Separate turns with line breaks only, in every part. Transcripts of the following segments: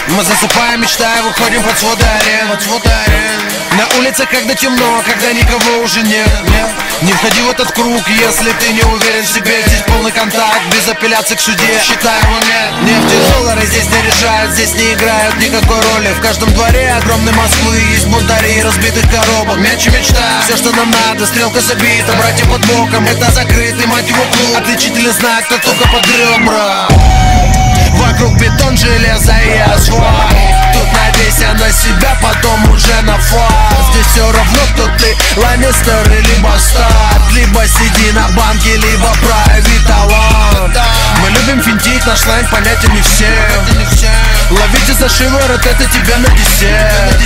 Мы засыпаем, мечтая, выходим под своды арен. На улице, когда темно, когда никого уже нет. Не входи в этот круг, если ты не уверен в себе. Здесь полный контакт, без апелляции к суде. Считай его нет. Нефть и доллары здесь не решают, здесь не играют никакой роли. В каждом дворе огромной Москвы есть бунтари разбитых коробок. Мяч и мечта, все, что нам надо, стрелка забита. Братья под боком, это закрытый, мать его, клуб. Отличительный знак, кто только под ребра. Вокруг бетон, железо и асфальт. Тут надейся на себя, потом уже на факт. Здесь все равно, кто ты, Ланнистер или Бастард. Либо сиди на банке, либо прояви талант. Мы любим финтить, наш сленг понятен не всем. Ловите за шиворот, это тебе на десерт.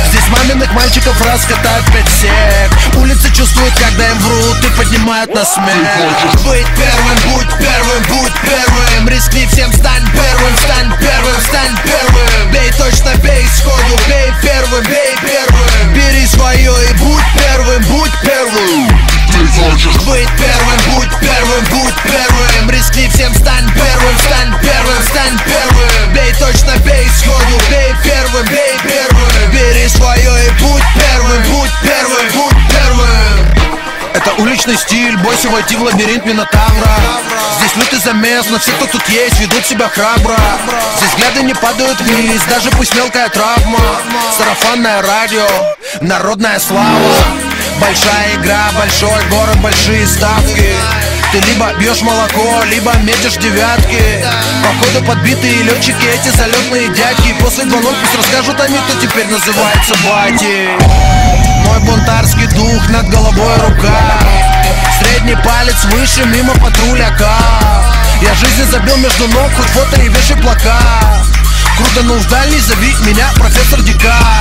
Здесь маминых мальчиков раскатают 5 сек. Улицы чувствуют, когда им врут и поднимают на смех. Быть первым, будь первым, будь первым. Рискни всем, стань первым, стань первым, стань первым. Бей точно, бей сходу, бей первым, бей первым. Бери свое и будь первым, будь первым. Быть первым, будь первым, будь первым. Рискни всем, стань первым, стань первым, стань первым. Бей точно, бей сходу, бей первым, бей первым. Бери свое и будь первым, будь первым, будь первым. Это уличный стиль, бойся войти в лабиринт Минотавра. Здесь лютый замес, но все, кто тут есть, ведут себя храбро. Здесь взгляды не падают вниз, даже пусть мелкая травма. Сарафанное радио, народная слава. Большая игра, большой город, большие ставки. Ты либо бьешь молоко, либо метишь девятки. Походу подбитые летчики, эти залетные дядьки. После 2-0 пусть расскажут они, кто теперь называется батей. Мой бунтарский дух, над головой рука. Средний палец выше, мимо патруляка. Я жизни забил между ног, хоть фото и вешай плакат. Круто, но в дальний зови меня профессор Дикар.